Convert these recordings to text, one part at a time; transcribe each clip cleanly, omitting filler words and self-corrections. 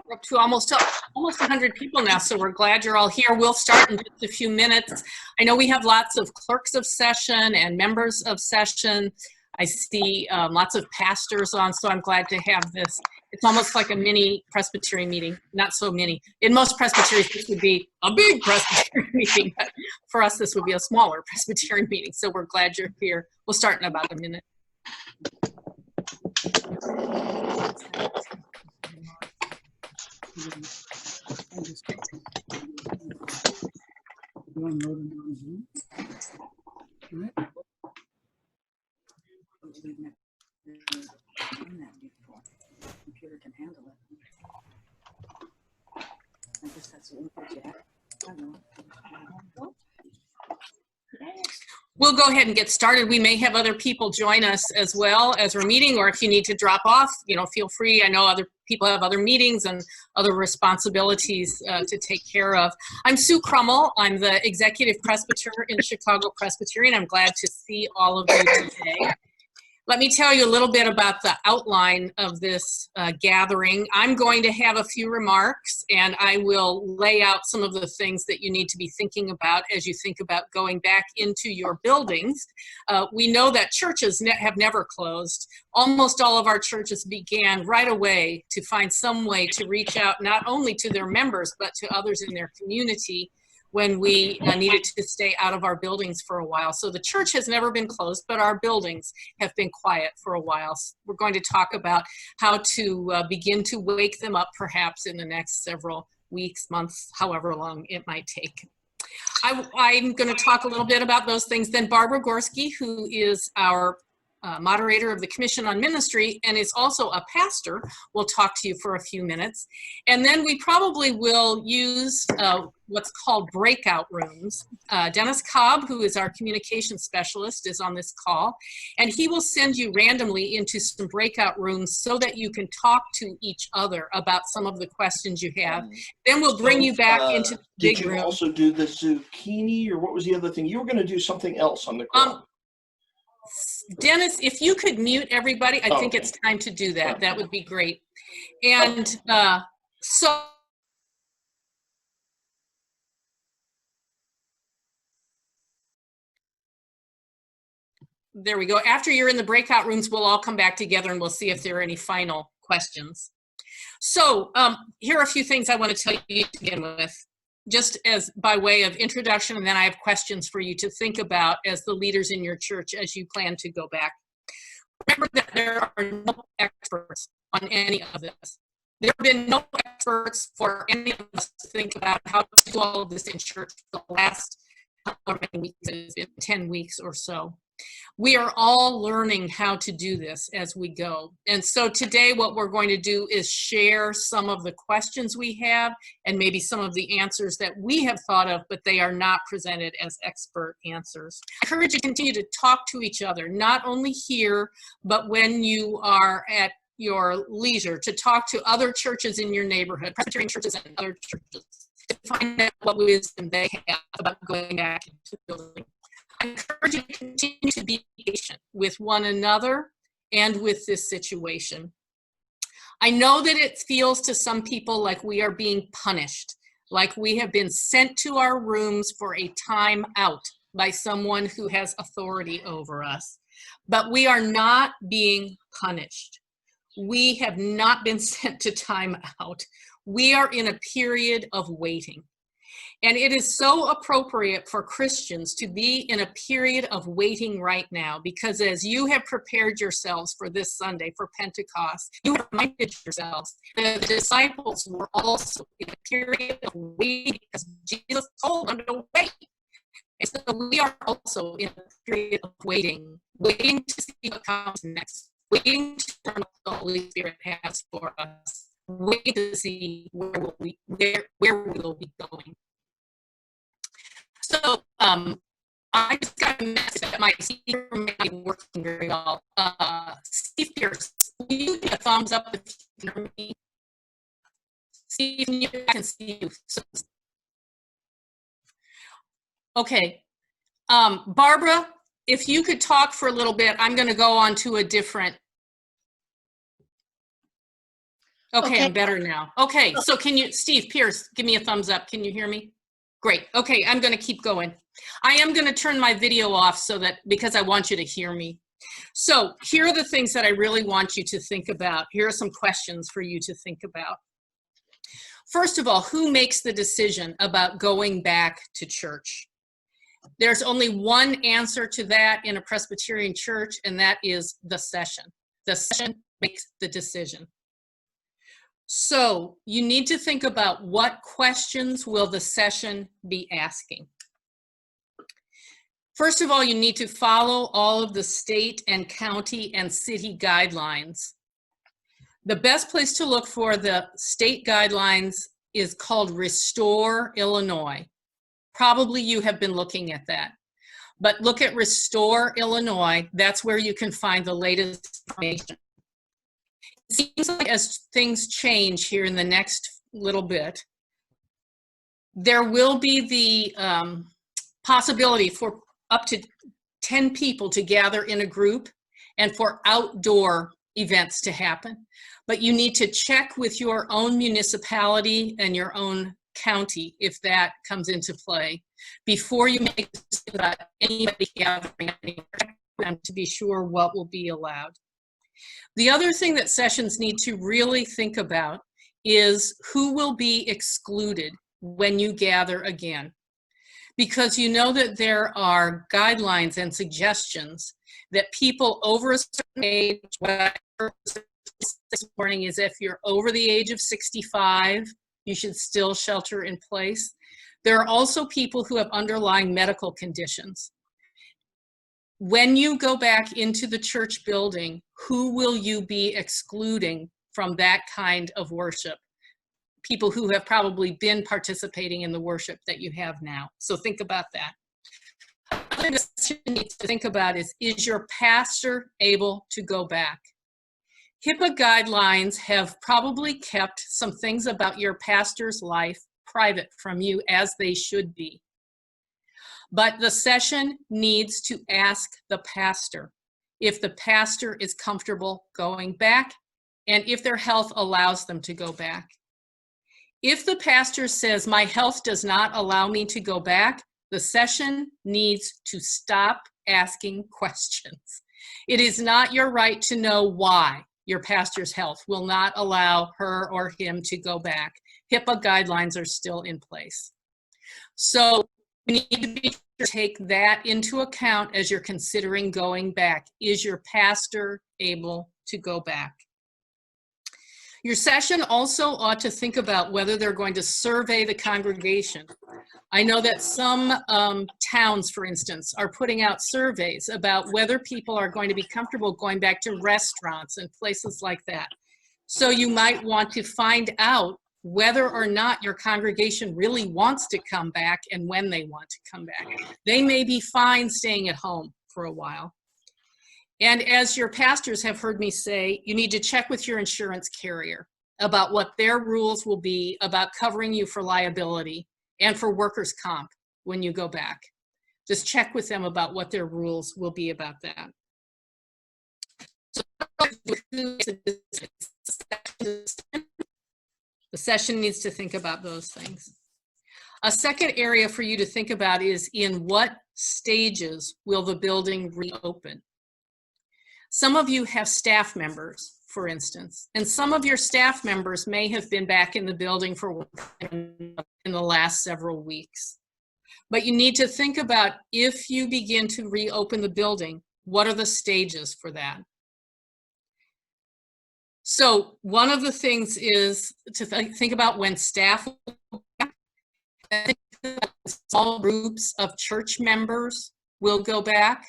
We're up to almost 100 people now, so we're glad you're all here. We'll start in just a few minutes. I know we have lots of clerks of session and members of session. I see lots of pastors on, so I'm glad to have this. It's almost like a mini Presbyterian meeting, not so many. In most Presbyterians, this would be a big Presbyterian meeting, but for us, this would be a smaller Presbyterian meeting, so we're glad you're here. We'll start in about a minute. Computer can handle it. I guess that's what we did. I don't know. We'll go ahead and get started. We may have other people join us as well as we're meeting, or if you need to drop off, feel free. I know other people have other meetings and other responsibilities to take care of. I'm Sue Crummell. I'm the executive presbyter in Chicago Presbyterian. I'm glad to see all of you today. Let me tell you a little bit about the outline of this gathering. I'm going to have a few remarks, and I will lay out some of the things that you need to be thinking about as you think about going back into your buildings. We know that churches have never closed. Almost all of our churches began right away to find some way to reach out not only to their members, but to others in their community when we needed to stay out of our buildings for a while. So the church has never been closed, but our buildings have been quiet for a while. So we're going to talk about how to begin to wake them up perhaps in the next several weeks, months, however long it might take. I'm going to talk a little bit about those things. Then Barbara Gorski, who is our moderator of the Commission on Ministry and is also a pastor, will talk to you for a few minutes. And then we probably will use what's called breakout rooms. Dennis Cobb, who is our communication specialist, is on this call, and he will send you randomly into some breakout rooms so that you can talk to each other about some of the questions you have. Then we'll bring you back into the big room. Did you also do the zucchini, or what was the other thing? You were going to do something else on the call. Dennis, if you could mute everybody, I think it's time to do that. That would be great. And so there we go. After you're in the breakout rooms, we'll all come back together and we'll see if there are any final questions. So here are a few things I want to tell you to begin with, just as by way of introduction, and then I have questions for you to think about as the leaders in your church as you plan to go back. Remember that there are no experts on any of this. There have been no experts for any of us to think about how to do all of this in church for the last however many weeks. It's been 10 weeks or so. We are all learning how to do this as we go. And so today what we're going to do is share some of the questions we have and maybe some of the answers that we have thought of, but they are not presented as expert answers. I encourage you to continue to talk to each other, not only here, but when you are at your leisure, to talk to other churches in your neighborhood, Presbyterian churches and other churches, to find out what wisdom they have about going back into the building. I encourage you to continue to be patient with one another and with this situation. I know that it feels to some people like we are being punished, like we have been sent to our rooms for a time out by someone who has authority over us. But we are not being punished. We have not been sent to time out. We are in a period of waiting. And it is so appropriate for Christians to be in a period of waiting right now, because as you have prepared yourselves for this Sunday, for Pentecost, you have reminded yourselves that the disciples were also in a period of waiting because Jesus told them to wait. And so we are also in a period of waiting to see what comes next, waiting to learn what the Holy Spirit has for us, waiting to see where we will be going. So I just got a message that my speaker may be working very well. Steve Pierce, will you give a thumbs up if you can hear me? Steve, I can see you. Okay. Barbara, if you could talk for a little bit, I'm going to go on to a different. Okay, Okay. I'm better now. Okay, so can you, Steve Pierce, give me a thumbs up. Can you hear me? Great. Okay, I'm going to keep going. I am going to turn my video off so that, because I want you to hear me. So here are the things that I really want you to think about. Here are some questions for you to think about. First of all, who makes the decision about going back to church? There's only one answer to that in a Presbyterian church, and that is the session. The session makes the decision. So you need to think about what questions will the session be asking. First of all, you need to follow all of the state and county and city guidelines. The best place to look for the state guidelines is called Restore Illinois. Probably you have been looking at that. But look at Restore Illinois. That's where you can find the latest information. It seems like as things change here in the next little bit, there will be the possibility for up to 10 people to gather in a group and for outdoor events to happen. But you need to check with your own municipality and your own county if that comes into play before you make a decision about anybody gathering anywhere, to be sure what will be allowed. The other thing that sessions need to really think about is who will be excluded when you gather again. Because you know that there are guidelines and suggestions that people over a certain age, whatever this morning is if you're over the age of 65, you should still shelter in place. There are also people who have underlying medical conditions. When you go back into the church building, who will you be excluding from that kind of worship? People who have probably been participating in the worship that you have now. So think about that. Another thing you need to think about is your pastor able to go back? HIPAA guidelines have probably kept some things about your pastor's life private from you, as they should be. But the session needs to ask the pastor if the pastor is comfortable going back and if their health allows them to go back. If the pastor says, my health does not allow me to go back, the session needs to stop asking questions. It is not your right to know why your pastor's health will not allow her or him to go back. HIPAA guidelines are still in place. So you need to be sure to take that into account as you're considering going back. Is your pastor able to go back? Your session also ought to think about whether they're going to survey the congregation. I know that some towns, for instance, are putting out surveys about whether people are going to be comfortable going back to restaurants and places like that. So you might want to find out whether or not your congregation really wants to come back and when they want to come back. They may be fine staying at home for a while. And as your pastors have heard me say, you need to check with your insurance carrier about what their rules will be about covering you for liability and for workers' comp when you go back. Just check with them about what their rules will be about that. So, the session needs to think about those things. A second area for you to think about is in what stages will the building reopen? Some of you have staff members, for instance, and some of your staff members may have been back in the building for work in the last several weeks. But you need to think about if you begin to reopen the building, what are the stages for that? So one of the things is to think about when staff will back, small groups of church members will go back.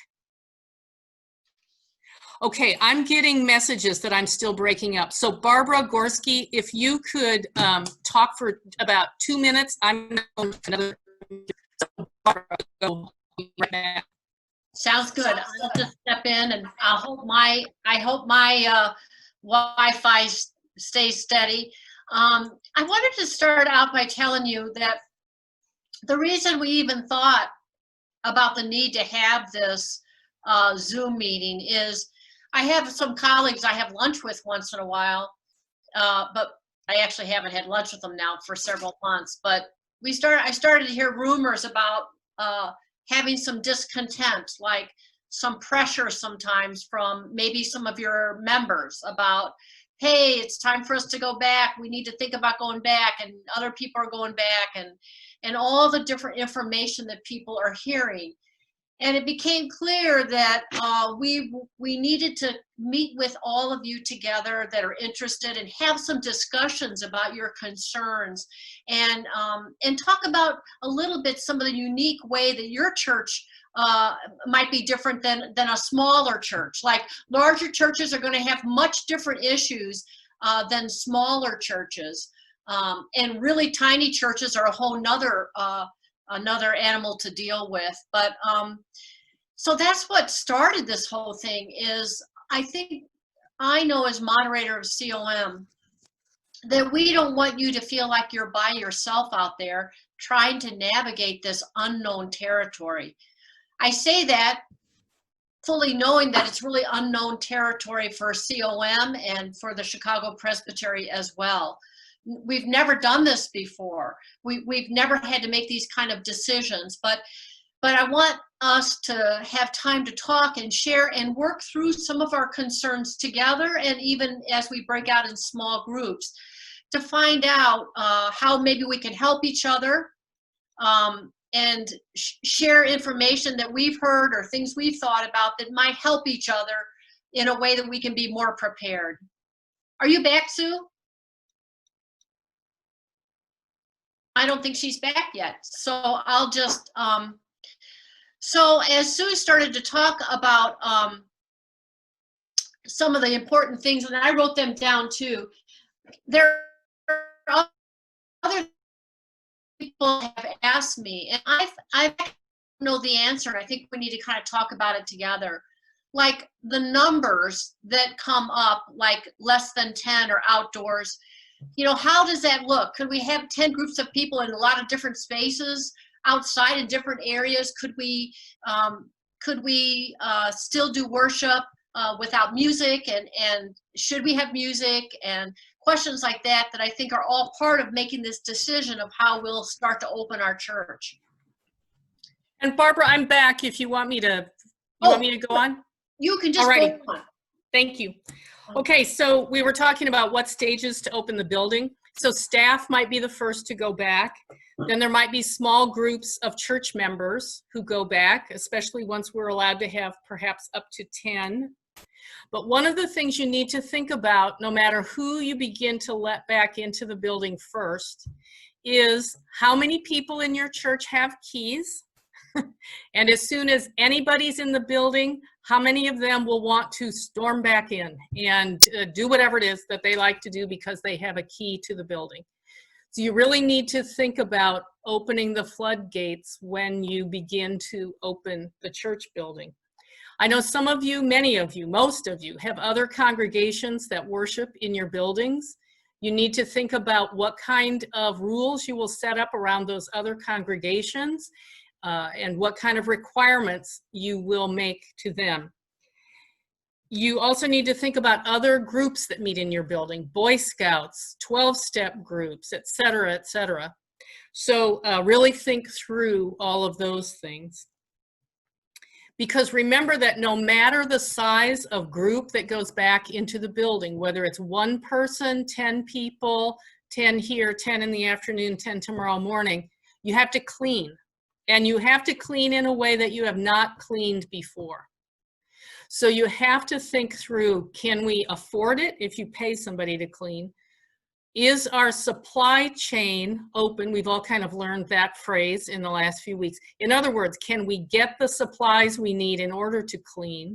Okay, I'm getting messages that I'm still breaking up. So Barbara Gorski, if you could talk for about 2 minutes, I'm going to another. Sounds good. I'll just step in, and I hope my Wi-Fi stays steady. I wanted to start out by telling you that the reason we even thought about the need to have this Zoom meeting is I have some colleagues I have lunch with once in a while, but I actually haven't had lunch with them now for several months. But I started to hear rumors about having some discontent, like some pressure sometimes from maybe some of your members about, hey, it's time for us to go back. We need to think about going back, and other people are going back, and all the different information that people are hearing. And it became clear that we needed to meet with all of you together that are interested and have some discussions about your concerns, and talk about a little bit some of the unique way that your church might be different than a smaller church. Like larger churches are going to have much different issues than smaller churches, and really tiny churches are a whole nother another animal to deal with. But so that's what started this whole thing. Is I know as moderator of COM that we don't want you to feel like you're by yourself out there trying to navigate this unknown territory. I say that fully knowing that it's really unknown territory for COM and for the Chicago Presbytery as well. We've never done this before. We've never had to make these kind of decisions, but I want us to have time to talk and share and work through some of our concerns together, and even as we break out in small groups, to find out how maybe we can help each other, and share information that we've heard or things we've thought about that might help each other in a way that we can be more prepared. Are you back, Sue? I don't think she's back yet. So I'll just, so as Sue started to talk about some of the important things, and I wrote them down too, there are other people have asked me, and I don't know the answer, and I think we need to kind of talk about it together. Like the numbers that come up, like less than 10 or outdoors, you know, how does that look? Could we have 10 groups of people in a lot of different spaces outside in different areas? Could we still do worship without music? And should we have music? And questions like that I think are all part of making this decision of how we'll start to open our church. And Barbara, I'm back if you want me to, want me to go on? You can just Alrighty. go on. Thank you. Okay, so we were talking about what stages to open the building. So staff might be the first to go back. Then there might be small groups of church members who go back, especially once we're allowed to have perhaps up to 10. But one of the things you need to think about, no matter who you begin to let back into the building first, is how many people in your church have keys? And as soon as anybody's in the building, how many of them will want to storm back in and do whatever it is that they like to do because they have a key to the building? So you really need to think about opening the floodgates when you begin to open the church building. I know some of you, many of you, most of you have other congregations that worship in your buildings. You need to think about what kind of rules you will set up around those other congregations, and what kind of requirements you will make to them. You also need to think about other groups that meet in your building, Boy Scouts, 12-step groups, et cetera, et cetera. So really think through all of those things. Because remember that no matter the size of group that goes back into the building, whether it's one person, 10 people, 10 here, 10 in the afternoon, 10 tomorrow morning, you have to clean. And you have to clean in a way that you have not cleaned before. So you have to think through, can we afford it if you pay somebody to clean? Is our supply chain open? We've all kind of learned that phrase in the last few weeks. In other words, can we get the supplies we need in order to clean?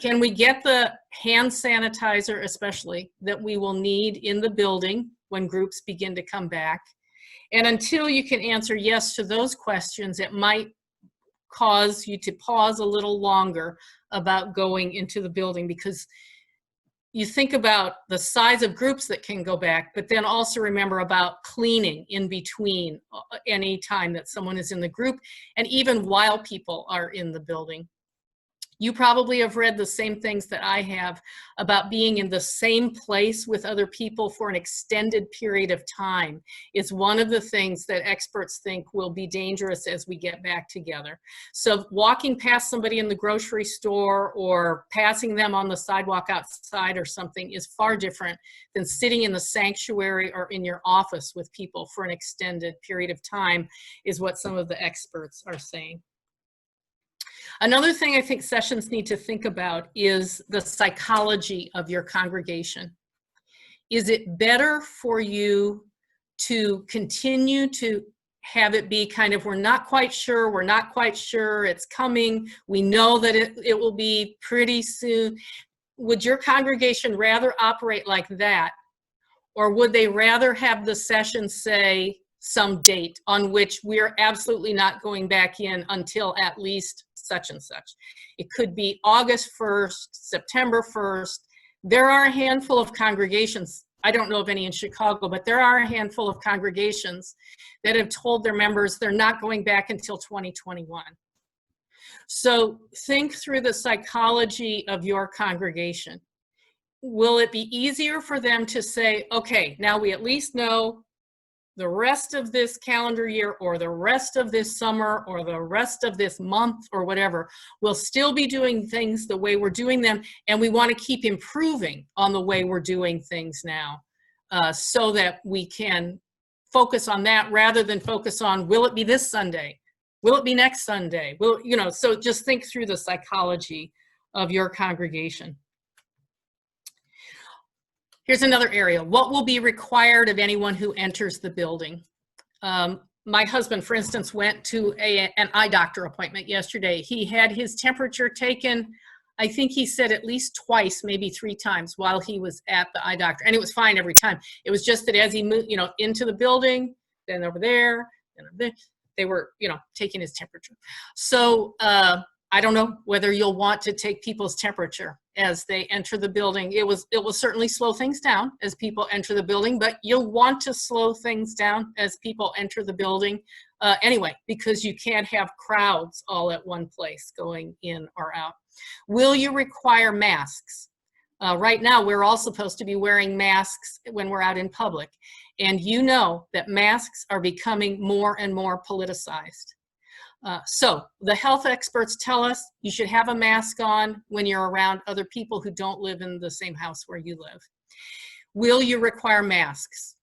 Can we get the hand sanitizer, especially, that we will need in the building when groups begin to come back? And until you can answer yes to those questions, it might cause you to pause a little longer about going into the building, because you think about the size of groups that can go back, but then also remember about cleaning in between any time that someone is in the group, and even while people are in the building. You probably have read the same things that I have about being in the same place with other people for an extended period of time is one of the things that experts think will be dangerous as we get back together. So walking past somebody in the grocery store or passing them on the sidewalk outside or something is far different than sitting in the sanctuary or in your office with people for an extended period of time, is what some of the experts are saying. Another thing I think sessions need to think about is the psychology of your congregation. Is it better for you to continue to have it be kind of, we're not quite sure, it's coming, we know that it will be pretty soon? Would your congregation rather operate like that? Or would they rather have the session say some date on which we're absolutely not going back in until at least such and such? It could be August 1st, September 1st. There are a handful of congregations, I don't know of any in Chicago, but there are a handful of congregations that have told their members they're not going back until 2021. So think through the psychology of your congregation. Will it be easier for them to say, okay, now we at least know the rest of this calendar year or the rest of this summer or the rest of this month or whatever, we'll still be doing things the way we're doing them, and we want to keep improving on the way we're doing things now, so that we can focus on that rather than focus on, will it be this Sunday? Will it be next Sunday? Will, you know, so just think through the psychology of your congregation. Here's another area. What will be required of anyone who enters the building? My husband, for instance, went to an eye doctor appointment yesterday. He had his temperature taken, I think he said at least twice, maybe 3 times while he was at the eye doctor. And it was fine every time. It was just that as he moved, you know, into the building, then over there, then over there, they were, you know, taking his temperature. So I don't know whether you'll want to take people's temperature as they enter the building. It will certainly slow things down as people enter the building, but you'll want to slow things down as people enter the building anyway, because you can't have crowds all at one place going in or out. Will you require masks? Right now, we're all supposed to be wearing masks when we're out in public. And you know that masks are becoming more and more politicized. So the health experts tell us you should have a mask on when you're around other people who don't live in the same house where you live. Will you require masks?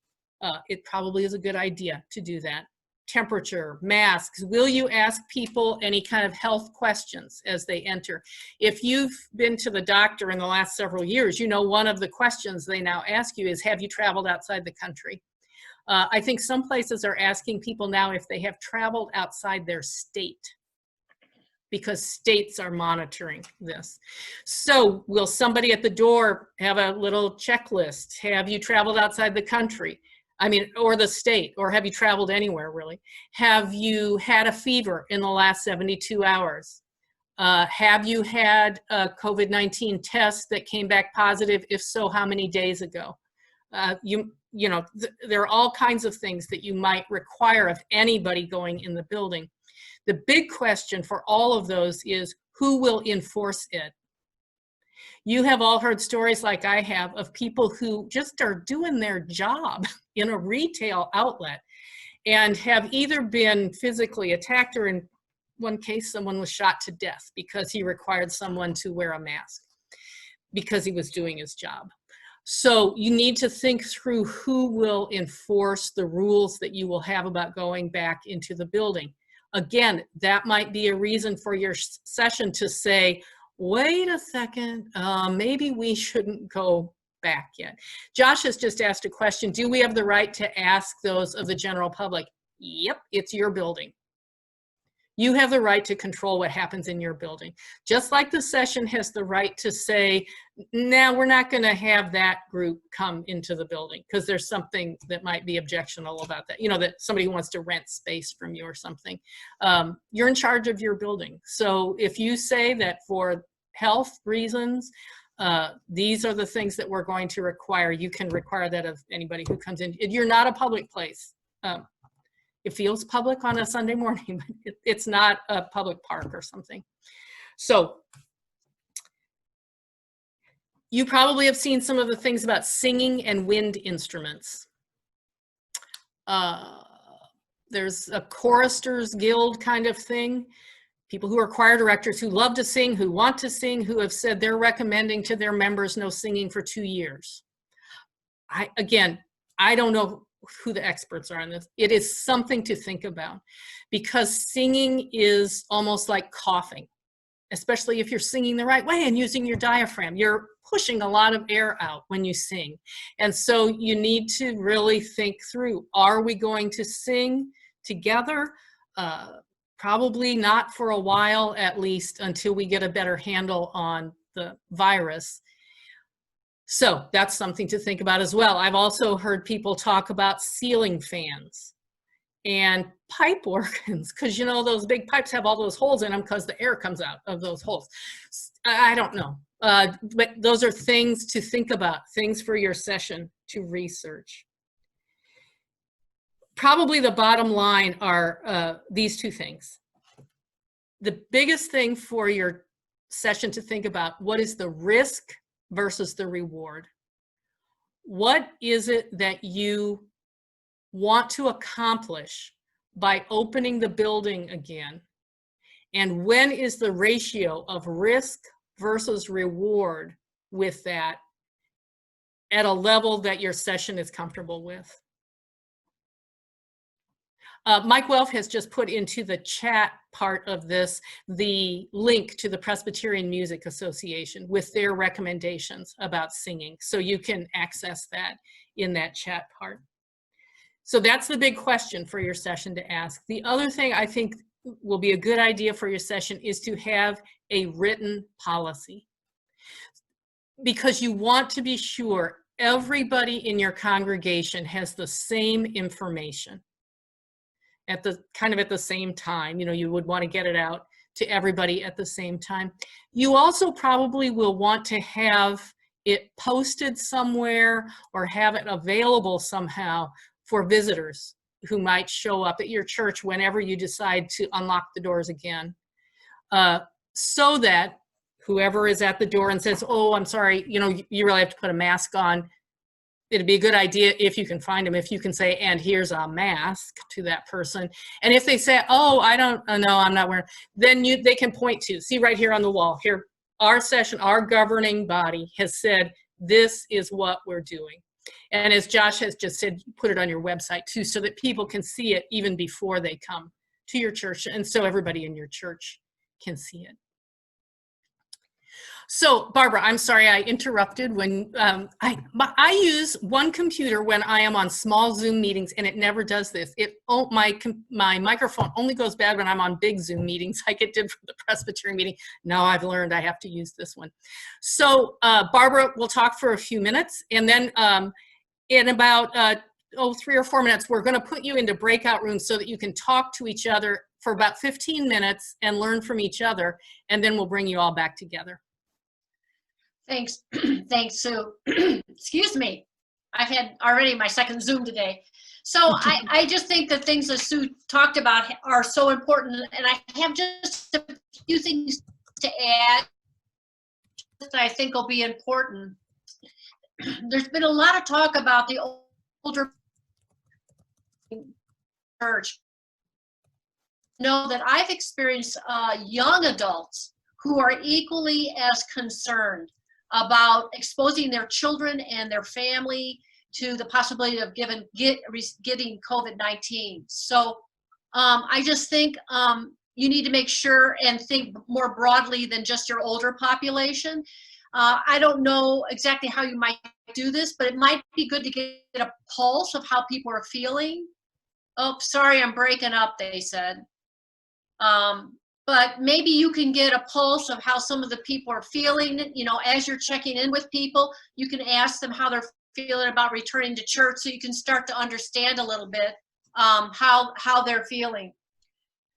It probably is a good idea to do that. Temperature, masks. Will you ask people any kind of health questions as they enter? If you've been to the doctor in the last several years, you know one of the questions they now ask you is, have you traveled outside the country? I think some places are asking people now if they have traveled outside their state, because states are monitoring this. So will somebody at the door have a little checklist? Have you traveled outside the country? I mean, or the state, or have you traveled anywhere really? Have you had a fever in the last 72 hours? Have you had a COVID-19 test that came back positive? If so, how many days ago? You know, there are all kinds of things that you might require of anybody going in the building. The big question for all of those is, who will enforce it? You have all heard stories like I have of people who just are doing their job in a retail outlet and have either been physically attacked, or in one case, someone was shot to death because he required someone to wear a mask because he was doing his job. So you need to think through who will enforce the rules that you will have about going back into the building. Again, that might be a reason for your session to say, wait a second, maybe we shouldn't go back yet. Josh has just asked a question. Do we have the right to ask those of the general public? Yep, it's your building. You have the right to control what happens in your building. Just like the session has the right to say, no, we're not going to have that group come into the building because there's something that might be objectionable about that. You know, that somebody who wants to rent space from you or something. You're in charge of your building. So if you say that for health reasons, these are the things that we're going to require, you can require that of anybody who comes in. You're not a public place. It feels public on a Sunday morning, but it's not a public park or something. So You probably have seen some of the things about singing and wind instruments. There's a choristers guild kind of thing. People who are choir directors who love to sing, who want to sing, who have said they're recommending to their members no singing for 2 years. Again, I don't know who the experts are on this. It is something to think about because singing is almost like coughing, especially if you're singing the right way and using your diaphragm. You're pushing a lot of air out when you sing. And so you need to really think through, are we going to sing together? Probably not for a while, at least until we get a better handle on the virus. So that's something to think about as well. I've also heard people talk about ceiling fans and pipe organs, because you know those big pipes have all those holes in them because the air comes out of those holes. I don't know, but those are things to think about, things for your session to research. Probably the bottom line are these two things. The biggest thing for your session to think about, what is the risk versus the reward? What is it that you want to accomplish by opening the building again? And when is the ratio of risk versus reward with that at a level that your session is comfortable with? Mike Welf has just put into the chat part of this the link to the Presbyterian Music Association with their recommendations about singing. So you can access that in that chat part. So that's the big question for your session to ask. The other thing I think will be a good idea for your session is to have a written policy, because you want to be sure everybody in your congregation has the same information at the at the same time. You know, you would want to get it out to everybody at the same time. You also probably will want to have it posted somewhere or have it available somehow for visitors who might show up at your church whenever you decide to unlock the doors again, so that whoever is at the door and says, oh, I'm sorry, you know, you really have to put a mask on, it'd be a good idea if you can find them, if you can say, and here's a mask to that person. And if they say, oh, I don't know, I'm not wearing, then they can point to, see right here on the wall, here, our session, our governing body has said, this is what we're doing. And as Josh has just said, put it on your website too, so that people can see it even before they come to your church, and so everybody in your church can see it. So Barbara, I'm sorry I interrupted when I use one computer when I am on small Zoom meetings, and it never does this. My microphone only goes bad when I'm on big Zoom meetings like it did for the Presbytery meeting. Now I've learned I have to use this one. So Barbara will talk for a few minutes, and then in about 3 or 4 minutes, we're going to put you into breakout rooms so that you can talk to each other for about 15 minutes and learn from each other, and then we'll bring you all back together. Thanks. Thanks, Sue. Excuse me. I've had already my second Zoom today. So I just think the things that Sue talked about are so important. And I have just a few things to add that I think will be important. There's been a lot of talk about the older church. Know that I've experienced young adults who are equally as concerned about exposing their children and their family to the possibility of getting COVID-19. So I just think you need to make sure and think more broadly than just your older population. I don't know exactly how you might do this, but it might be good to get a pulse of how people are feeling. Oh, sorry, I'm breaking up, they said. But maybe you can get a pulse of how some of the people are feeling. You know, as you're checking in with people, you can ask them how they're feeling about returning to church, so you can start to understand a little bit how they're feeling.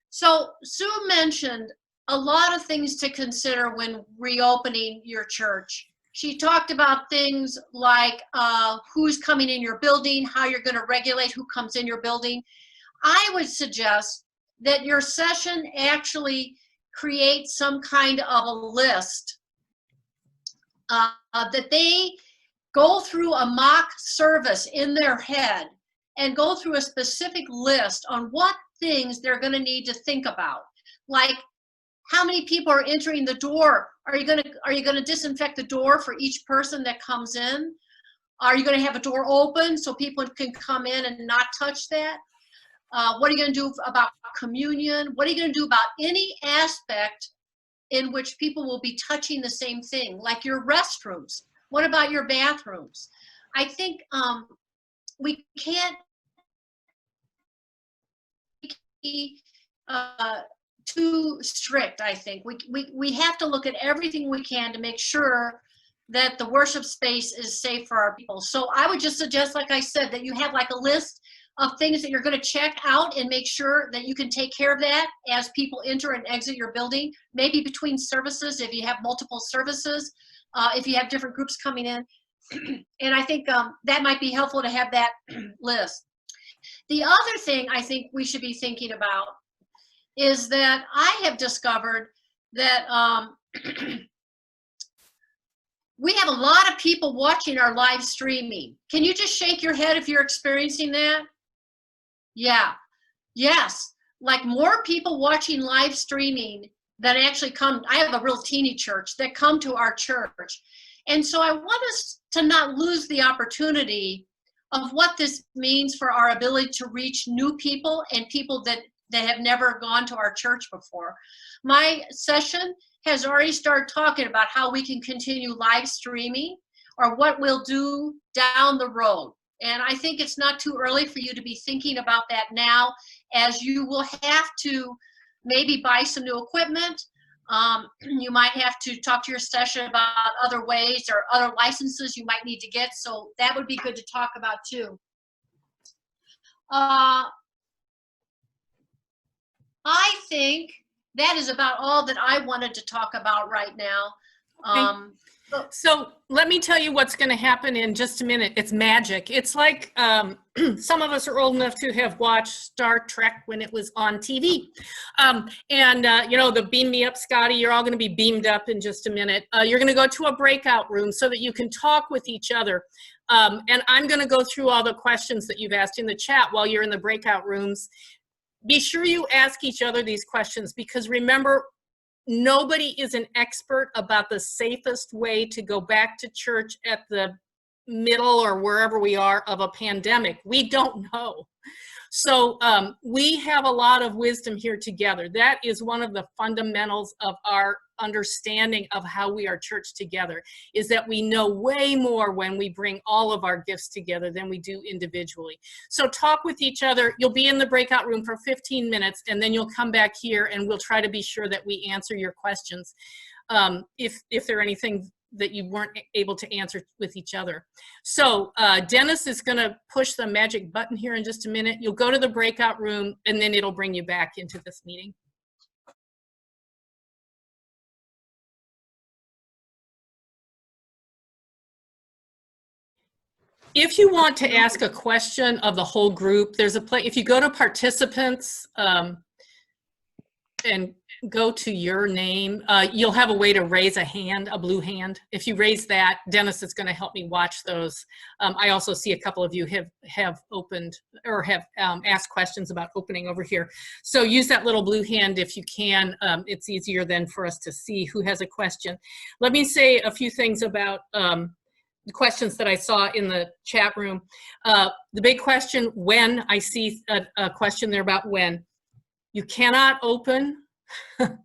So Sue mentioned a lot of things to consider when reopening your church. She talked about things like who's coming in your building, how you're going to regulate who comes in your building. I would suggest that your session actually create some kind of a list that they go through a mock service in their head and go through a specific list on what things they're going to need to think about. Like, how many people are entering the door? Are you going to disinfect the door for each person that comes in? Are you going to have a door open so people can come in and not touch that? What are you going to do about communion? What are you going to do about any aspect in which people will be touching the same thing, like your restrooms? What about your bathrooms? I think we can't be too strict. I think we have to look at everything we can to make sure that the worship space is safe for our people. So I would just suggest, like I said, that you have like a list of things that you're going to check out and make sure that you can take care of that as people enter and exit your building, maybe between services if you have multiple services, if you have different groups coming in. And I think that might be helpful to have that list. The other thing I think we should be thinking about is that I have discovered that we have a lot of people watching our live streaming. Can you just shake your head if you're experiencing that? Yeah, yes, like more people watching live streaming than actually come. I have a real teeny church that come to our church. And so I want us to not lose the opportunity of what this means for our ability to reach new people and people that have never gone to our church before. My session has already started talking about how we can continue live streaming or what we'll do down the road. And I think it's not too early for you to be thinking about that now, as you will have to maybe buy some new equipment. You might have to talk to your session about other ways or other licenses you might need to get. So that would be good to talk about too. I think that is about all that I wanted to talk about right now. So let me tell you what's going to happen in just a minute. It's magic. It's like some of us are old enough to have watched Star Trek when it was on TV. You know, the beam me up, Scotty, you're all going to be beamed up in just a minute. You're going to go to a breakout room so that you can talk with each other. And I'm going to go through all the questions that you've asked in the chat while you're in the breakout rooms. Be sure you ask each other these questions, because remember, nobody is an expert about the safest way to go back to church at the middle or wherever we are of a pandemic. We don't know. So we have a lot of wisdom here together. That is one of the fundamentals of our understanding of how we are church together, is that we know way more when we bring all of our gifts together than we do individually. So talk with each other. You'll be in the breakout room for 15 minutes, and then you'll come back here and we'll try to be sure that we answer your questions if there are anything that you weren't able to answer with each other. So Dennis is going to push the magic button here in just a minute. You'll go to the breakout room and then it'll bring you back into this meeting. If you want to ask a question of the whole group, there's a place. If you go to participants and go to your name, you'll have a way to raise a hand, a blue hand. If you raise that, Dennis is going to help me watch those. I also see a couple of you have opened or have asked questions about opening over here. So use that little blue hand if you can. It's easier then for us to see who has a question. Let me say a few things about the questions that I saw in the chat room. The big question, when. I see a question there about when. You cannot open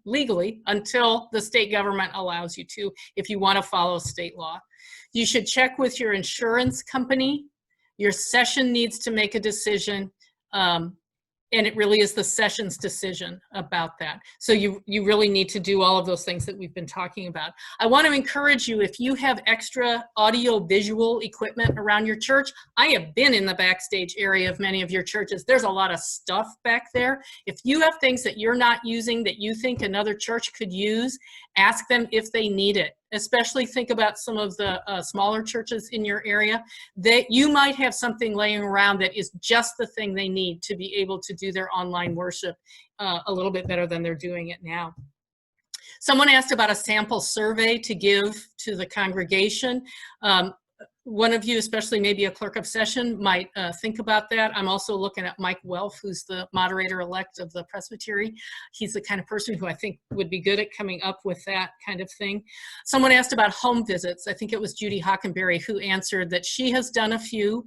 legally until the state government allows you to, if you want to follow state law. You should check with your insurance company. Your session needs to make a decision, and it really is the session's decision about that. So you really need to do all of those things that we've been talking about. I want to encourage you, if you have extra audio visual equipment around your church, I have been in the backstage area of many of your churches. There's a lot of stuff back there. If you have things that you're not using that you think another church could use, ask them if they need it. Especially think about some of the smaller churches in your area, that you might have something laying around that is just the thing they need to be able to do their online worship a little bit better than they're doing it now. Someone asked about a sample survey to give to the congregation. One of you, especially maybe a clerk of session, might think about that. I'm also looking at Mike Welf, who's the moderator-elect of the Presbytery. He's the kind of person who I think would be good at coming up with that kind of thing. Someone asked about home visits. I think it was Judy Hockenberry who answered that she has done a few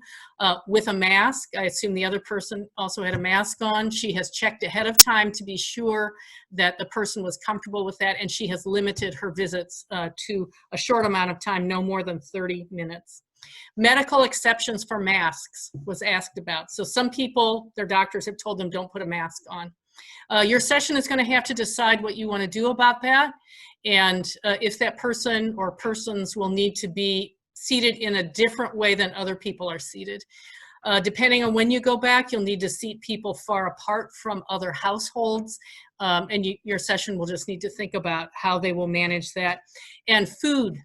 with a mask. I assume the other person also had a mask on. She has checked ahead of time to be sure that the person was comfortable with that, and she has limited her visits to a short amount of time, no more than 30 minutes. Medical exceptions for masks was asked about. So some people, their doctors have told them don't put a mask on. Your session is going to have to decide what you want to do about that, and if that person or persons will need to be seated in a different way than other people are seated. Depending on when you go back, you'll need to seat people far apart from other households, and your session will just need to think about how they will manage that. And food.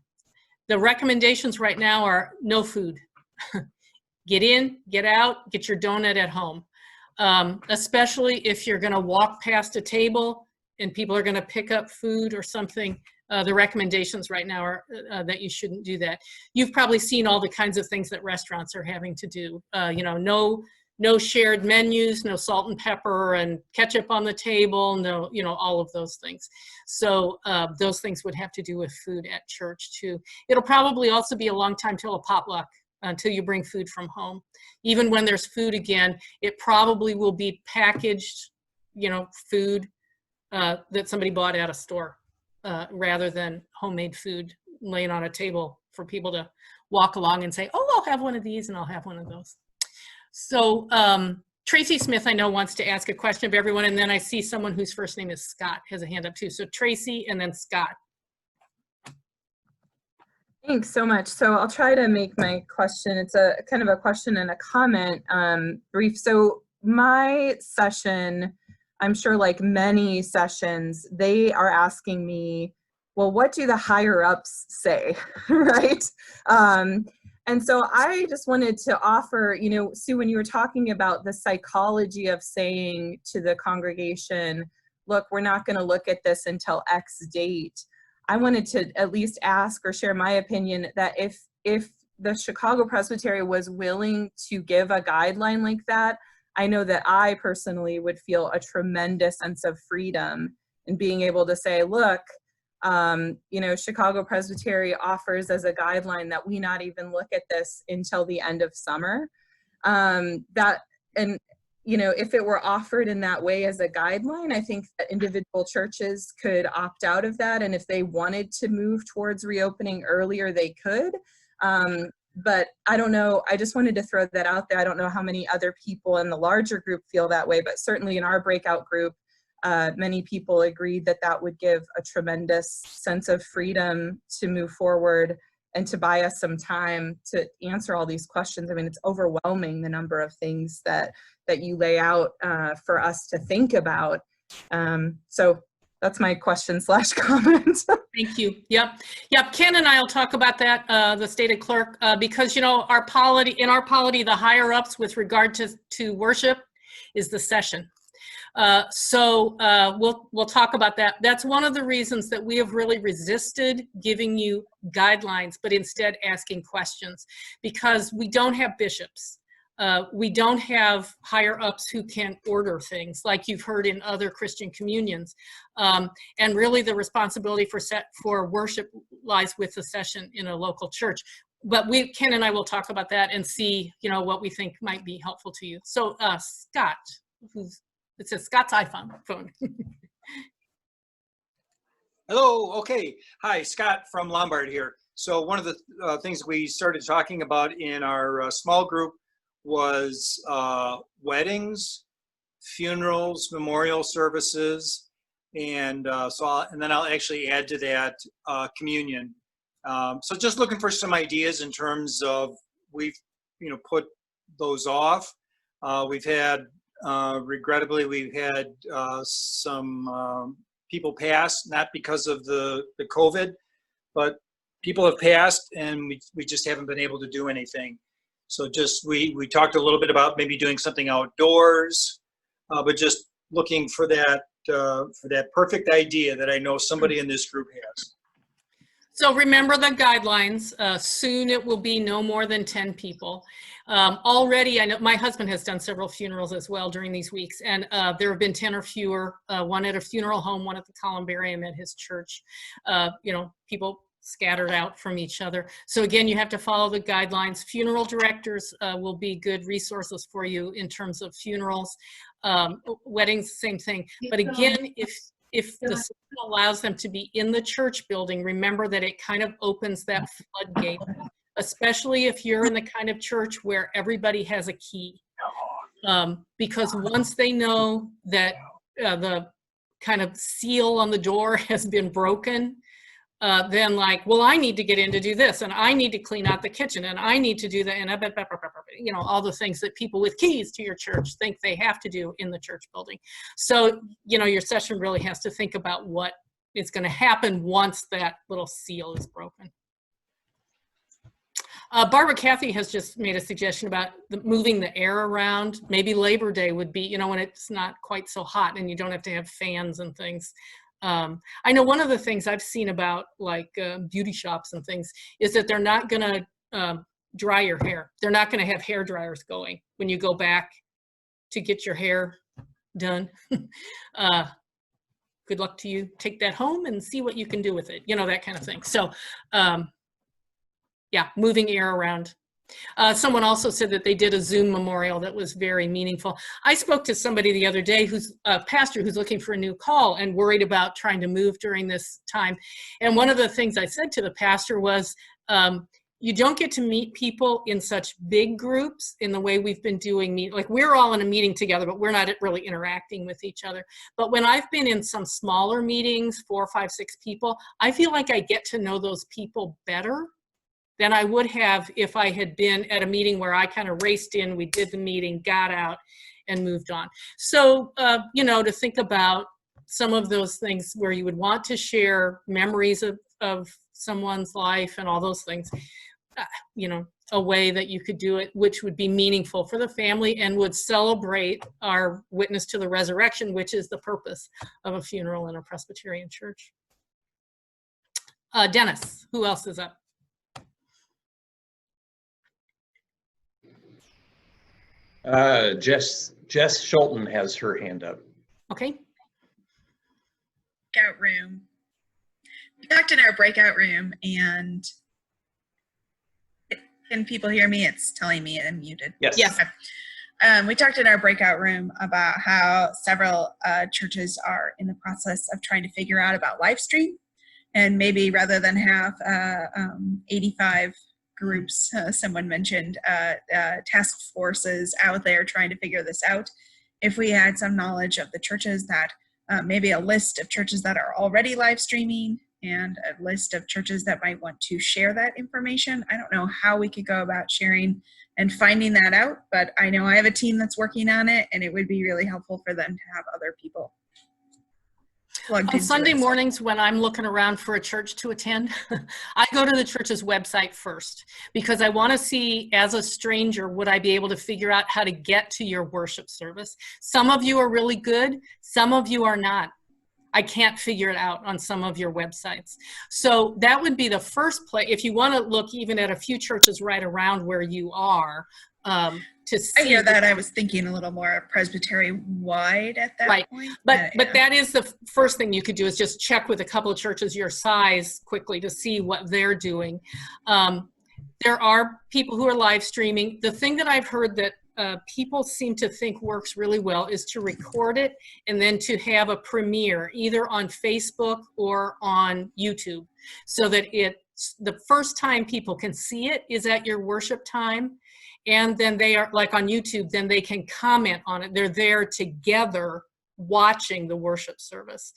The recommendations right now are no food. Get in, get out, get your donut at home. Especially if you're going to walk past a table and people are going to pick up food or something. The recommendations right now are that you shouldn't do that. You've probably seen all the kinds of things that restaurants are having to do. You know, no shared menus, no salt and pepper and ketchup on the table, no, you know, all of those things. So those things would have to do with food at church too. It'll probably also be a long time till a potluck, until you bring food from home. Even when there's food again, it probably will be packaged, you know, food that somebody bought at a store rather than homemade food laying on a table for people to walk along and say, oh, I'll have one of these and I'll have one of those. So Tracy Smith, I know, wants to ask a question of everyone, and then I see someone whose first name is Scott has a hand up too. So Tracy and then Scott. Thanks so much. So I'll try to make my question, it's a kind of a question and a comment, brief. So my session, I'm sure like many sessions, they are asking me, well, what do the higher ups say, right? And so I just wanted to offer, you know, Sue, when you were talking about the psychology of saying to the congregation, look, we're not going to look at this until X date. I wanted to at least ask or share my opinion that if the Chicago Presbytery was willing to give a guideline like that, I know that I personally would feel a tremendous sense of freedom in being able to say, look, you know, Chicago Presbytery offers as a guideline that we not even look at this until the end of summer. And you know, if it were offered in that way as a guideline, I think that individual churches could opt out of that. And if they wanted to move towards reopening earlier, they could. But I don't know, I just wanted to throw that out there. I don't know how many other people in the larger group feel that way, but certainly in our breakout group, many people agreed that that would give a tremendous sense of freedom to move forward and to buy us some time to answer all these questions. I mean, it's overwhelming, the number of things that you lay out for us to think about. So that's my question / comment. Thank you. Yep. Ken and I will talk about that, the stated clerk, because, you know, in our polity, the higher ups with regard to worship is the session. So we'll talk about that. That's one of the reasons that we have really resisted giving you guidelines, but instead asking questions, because we don't have bishops. We don't have higher ups who can order things like you've heard in other Christian communions. And really the responsibility for worship lies with the session in a local church. But Ken and I will talk about that and see, you know, what we think might be helpful to you. So Scott, it says Scott's iPhone phone. Hello, okay. Hi, Scott from Lombard here. So one of the things we started talking about in our small group was weddings, funerals, memorial services, and then I'll actually add to that communion. So just looking for some ideas in terms of, we've put those off. We've had regrettably we've had some people pass, not because of the COVID, but people have passed and we just haven't been able to do anything. So just we talked a little bit about maybe doing something outdoors, but just looking for that perfect idea that I know somebody in this group has. So remember the guidelines. Soon it will be no more than 10 people. Already, I know my husband has done several funerals as well during these weeks, and there have been 10 or fewer, one at a funeral home, one at the columbarium at his church. People scattered out from each other. So again, you have to follow the guidelines. Funeral directors will be good resources for you in terms of funerals. Weddings, same thing. But again, if the system allows them to be in the church building, remember that it kind of opens that floodgate, especially if you're in the kind of church where everybody has a key. Because once they know that the kind of seal on the door has been broken, then like, well, I need to get in to do this, and I need to clean out the kitchen, and I need to do that, and all the things that people with keys to your church think they have to do in the church building. So, your session really has to think about what is going to happen once that little seal is broken. Barbara Cathy has just made a suggestion about moving the air around. Maybe Labor Day would be, when it's not quite so hot and you don't have to have fans and things. I know one of the things I've seen about like beauty shops and things is that they're not going to dry your hair. They're not going to have hair dryers going when you go back to get your hair done. Good luck to you. Take that home and see what you can do with it. That kind of thing. So, yeah, moving air around. Someone also said that they did a Zoom memorial that was very meaningful. I spoke to somebody the other day who's a pastor who's looking for a new call and worried about trying to move during this time. And one of the things I said to the pastor was, you don't get to meet people in such big groups in the way we've been doing. Like we're all in a meeting together, but we're not really interacting with each other. But when I've been in some smaller meetings, 4, 5, 6 people, I feel like I get to know those people better than I would have if I had been at a meeting where I kind of raced in, we did the meeting, got out, and moved on. So, to think about some of those things where you would want to share memories of someone's life and all those things, a way that you could do it, which would be meaningful for the family and would celebrate our witness to the resurrection, which is the purpose of a funeral in a Presbyterian church. Dennis, who else is up? Jess Schulten has her hand up. Okay. Breakout room. We talked in our breakout room, and can people hear me? It's telling me I'm muted. Yes. Yes. Okay. We talked in our breakout room about how several churches are in the process of trying to figure out about live stream, and maybe rather than have 85 groups, someone mentioned task forces out there trying to figure this out. If we had some knowledge of the churches that, maybe a list of churches that are already live streaming and a list of churches that might want to share that information. I don't know how we could go about sharing and finding that out, but I know I have a team that's working on it, and it would be really helpful for them to have other people plugged On into Sunday it. mornings when I'm looking around for a church to attend, I go to the church's website first because I want to see, as a stranger, would I be able to figure out how to get to your worship service? Some of you are really good, some of you are not. I can't figure it out on some of your websites. So that would be the first place. If you want to look even at a few churches right around where you are, to see. I hear that. I was thinking a little more Presbytery wide at that point. But that is the first thing you could do, is just check with a couple of churches your size quickly to see what they're doing. There are people who are live streaming. The thing that I've heard that people seem to think works really well is to record it and then to have a premiere either on Facebook or on YouTube, so that the first time people can see it is at your worship time. And then they are, like on YouTube, then they can comment on it. They're there together watching the worship service.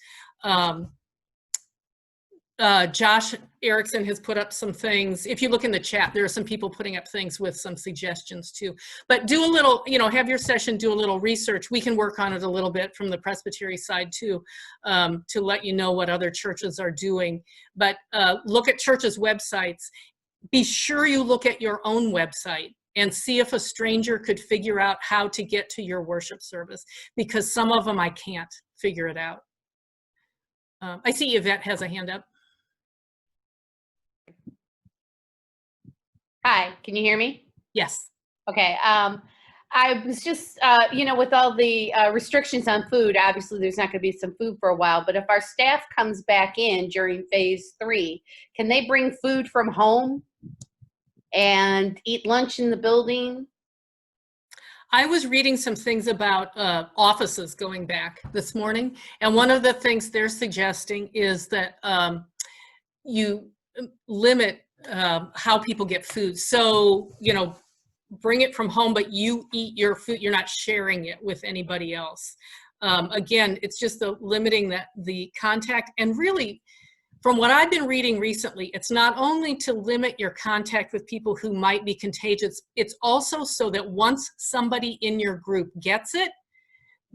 Josh Erickson has put up some things. If you look in the chat, there are some people putting up things with some suggestions too. But do a little, have your session, do a little research. We can work on it a little bit from the Presbytery side too, to let you know what other churches are doing. But look at churches' websites. Be sure you look at your own website and see if a stranger could figure out how to get to your worship service, because some of them I can't figure it out. I see Yvette has a hand up. Hi, can you hear me? Yes. Okay. I was just, with all the restrictions on food, obviously there's not going to be some food for a while, but if our staff comes back in during phase 3, can they bring food from home and eat lunch in the building? I was reading some things about offices going back this morning, and one of the things they're suggesting is that you limit how people get food. So, bring it from home, but you eat your food. You're not sharing it with anybody else. Again, it's just limiting the contact. And really, from what I've been reading recently, it's not only to limit your contact with people who might be contagious, it's also so that once somebody in your group gets it,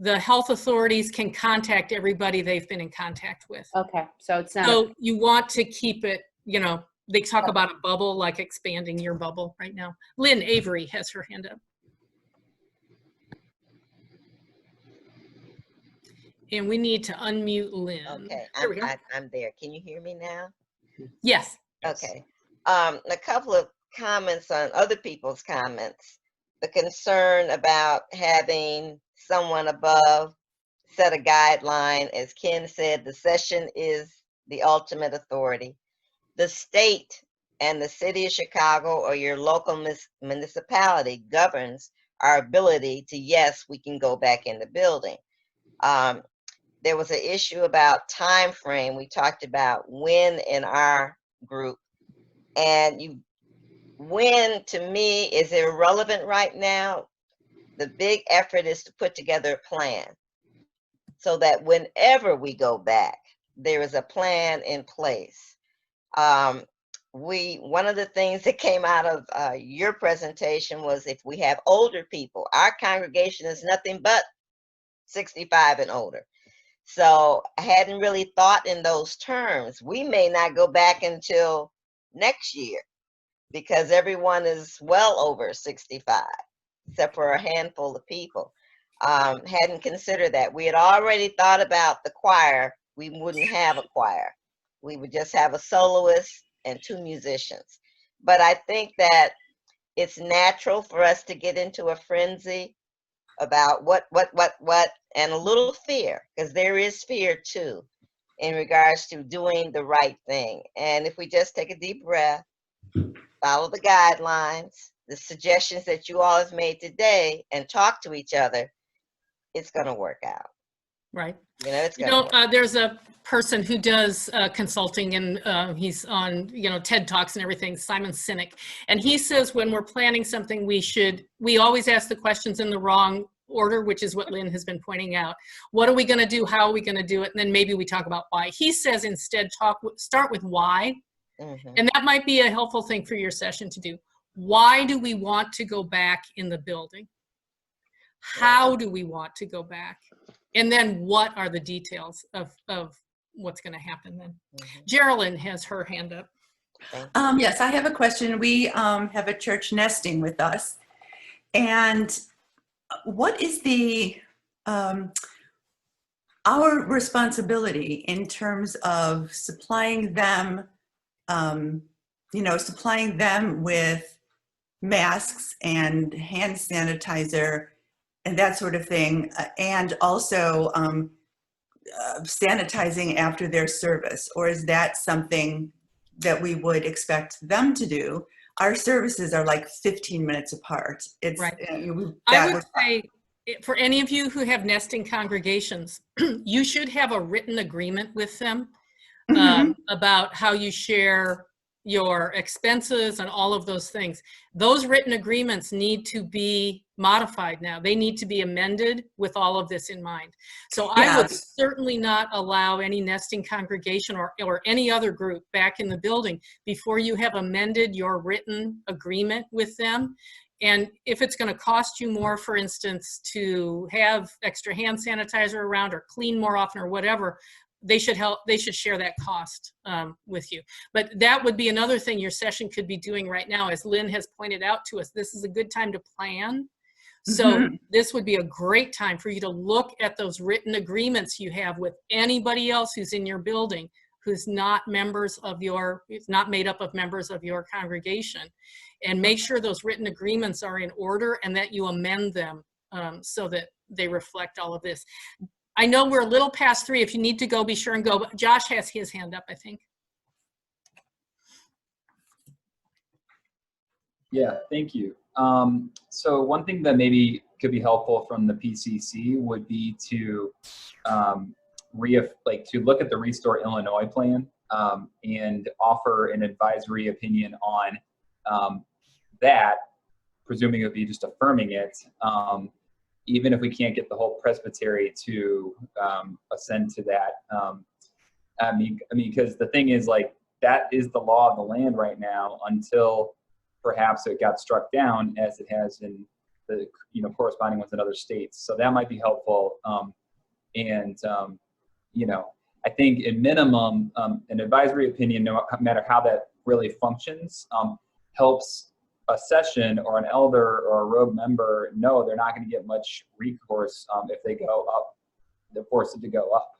the health authorities can contact everybody they've been in contact with. Okay, so it's not. So you want to keep it, they talk about a bubble, like expanding your bubble right now. Lynn Avery has her hand up. And we need to unmute Lynn. Okay, There we go. I'm there. Can you hear me now? Yes. Okay. A couple of comments on other people's comments. The concern about having someone above set a guideline. As Ken said, the session is the ultimate authority. The state and the city of Chicago or your local municipality governs our ability to, yes, we can go back in the building. There was an issue about time frame. We talked about when in our group, and when to me is irrelevant right now. The big effort is to put together a plan so that whenever we go back, there is a plan in place. One of the things that came out of your presentation was if we have older people, our congregation is nothing but 65 and older. So I hadn't really thought in those terms. We may not go back until next year because everyone is well over 65, except for a handful of people. Hadn't considered that. We had already thought about the choir. We wouldn't have a choir. We would just have a soloist and 2 musicians. But I think that it's natural for us to get into a frenzy about what, and a little fear, because there is fear too, in regards to doing the right thing. And if we just take a deep breath, follow the guidelines, the suggestions that you all have made today, and talk to each other, it's going to work out. Right. It's going to there's a person who does consulting, and he's on, TED Talks and everything, Simon Sinek. And he says when we're planning something, we always ask the questions in the wrong order, which is what Lynn has been pointing out. What are we going to do? How are we going to do it? And then maybe we talk about why. He says instead, start with why. Mm-hmm. And that might be a helpful thing for your session to do. Why do we want to go back in the building? How do we want to go back? And then what are the details of what's going to happen then? Mm-hmm. Geraldine has her hand up. Yes, I have a question. We have a church nesting with us. And what is our responsibility in terms of supplying them, supplying them with masks and hand sanitizer and that sort of thing, and also sanitizing after their service? Or is that something that we would expect them to do? Our services are like 15 minutes apart. It's right. I would say for any of you who have nesting congregations, you should have a written agreement with them about how you share your expenses and all of those things. Those written agreements need to be modified now. They need to be amended with all of this in mind. So I would certainly not allow any nesting congregation or any other group back in the building before you have amended your written agreement with them. And if it's going to cost you more, for instance, to have extra hand sanitizer around or clean more often or whatever, they should share that cost with you. But that would be another thing your session could be doing right now. As Lynn has pointed out to us, this is a good time to plan So this would be a great time for you to look at those written agreements you have with anybody else who's in your building, who's not not made up of members of your congregation, and make sure those written agreements are in order and that you amend them so that they reflect all of this. I know we're a little past 3. If you need to go, be sure and go. But Josh has his hand up, I think. Yeah, thank you. So one thing that maybe could be helpful from the PCC would be to to look at the Restore Illinois plan and offer an advisory opinion on that, presuming it would be just affirming it, even if we can't get the whole presbytery to ascend to that. I mean, because the thing is, like, that is the law of the land right now until perhaps it got struck down, as it has in the corresponding ones in other states. So that might be helpful. I think in minimum, an advisory opinion, no matter how that really functions, helps a session or an elder or a rogue member know they're not going to get much recourse if they go up. They're forced to go up.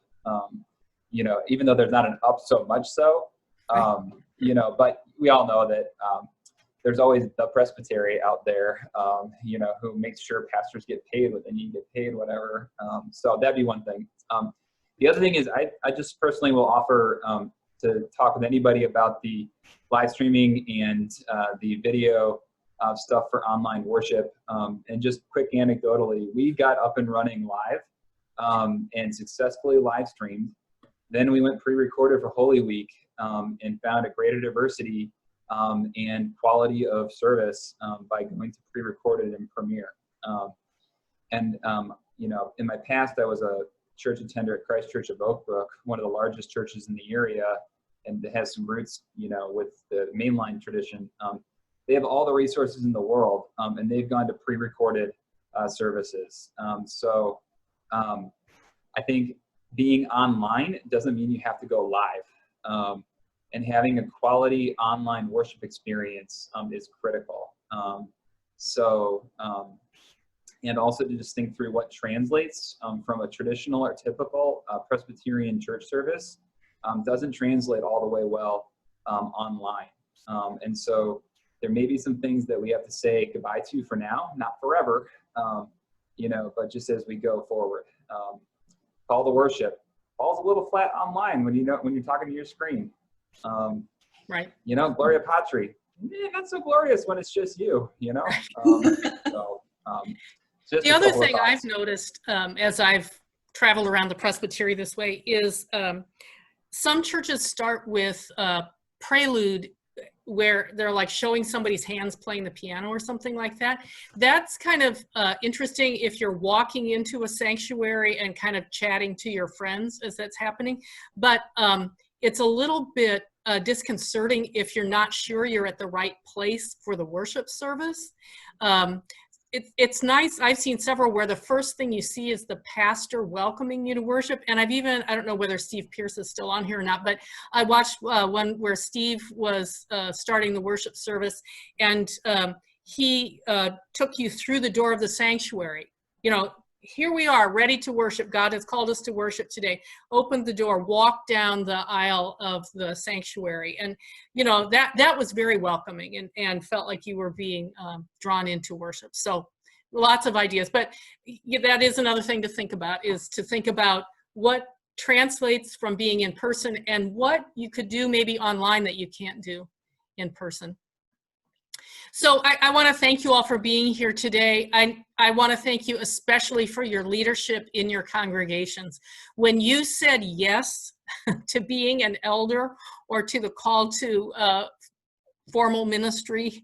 Even though there's not an up so much so, but we all know that there's always the presbytery out there, who makes sure pastors get paid what they need to get paid, whatever. So that'd be one thing. The other thing is I just personally will offer to talk with anybody about the live streaming and the video stuff for online worship. And just quick anecdotally, we got up and running live and successfully live streamed. Then we went pre-recorded for Holy Week and found a greater diversity and quality of service by going to pre-recorded and Premiere. In my past, I was a church attender at Christ Church of Oak Brook, one of the largest churches in the area, and it has some roots, with the mainline tradition. They have all the resources in the world, and they've gone to pre-recorded services. I think being online doesn't mean you have to go live. And having a quality online worship experience is critical. And also to just think through what translates from a traditional or typical Presbyterian church service doesn't translate all the way well online. And so there may be some things that we have to say goodbye to for now, not forever, but just as we go forward. Call to worship falls a little flat online when you're talking to your screen. Right. Gloria Patri, not so glorious when it's just you, Just the other thing I've noticed as I've traveled around the presbytery this way is some churches start with prelude where they're like showing somebody's hands playing the piano or something like that. That's kind of interesting if you're walking into a sanctuary and kind of chatting to your friends as that's happening. But it's a little bit disconcerting if you're not sure you're at the right place for the worship service. It's nice. I've seen several where the first thing you see is the pastor welcoming you to worship. And I don't know whether Steve Pierce is still on here or not, but I watched one where Steve was starting the worship service, and he took you through the door of the sanctuary. Here we are, ready to worship. God has called us to worship today. Opened the door, walked down the aisle of the sanctuary. And, that was very welcoming and felt like you were being drawn into worship. So lots of ideas. But that is another thing to think about, is to think about what translates from being in person and what you could do maybe online that you can't do in person. So I want to thank you all for being here today. I want to thank you especially for your leadership in your congregations. When you said yes to being an elder or to the call to formal ministry,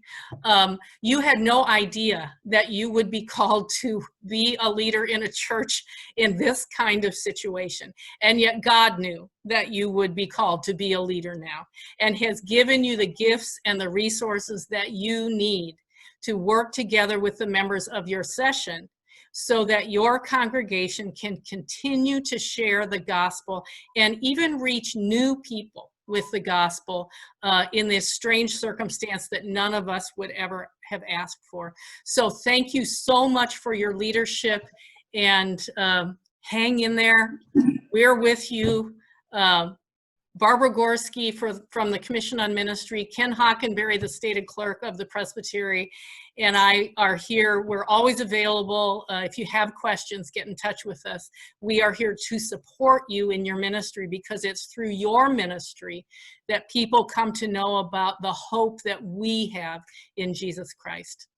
you had no idea that you would be called to be a leader in a church in this kind of situation. And yet God knew that you would be called to be a leader now, and has given you the gifts and the resources that you need to work together with the members of your session so that your congregation can continue to share the gospel and even reach new people with the gospel in this strange circumstance that none of us would ever have asked for. So thank you so much for your leadership, and hang in there. We're with you. Barbara Gorski from the Commission on Ministry, Ken Hockenberry, the stated clerk of the Presbytery, and I are here. We're always available. If you have questions, get in touch with us. We are here to support you in your ministry, because it's through your ministry that people come to know about the hope that we have in Jesus Christ.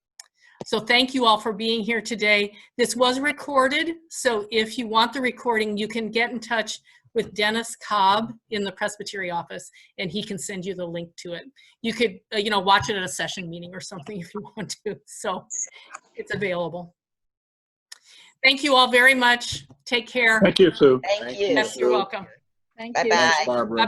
So thank you all for being here today. This was recorded, so if you want the recording, you can get in touch with Dennis Cobb in the Presbytery office, and he can send you the link to it. You could, watch it at a session meeting or something if you want to. So it's available. Thank you all very much. Take care. Thank you, Sue. Thank you. Yes, you're welcome. Thank Bye you. bye. Thanks, Barbara. Bye-bye.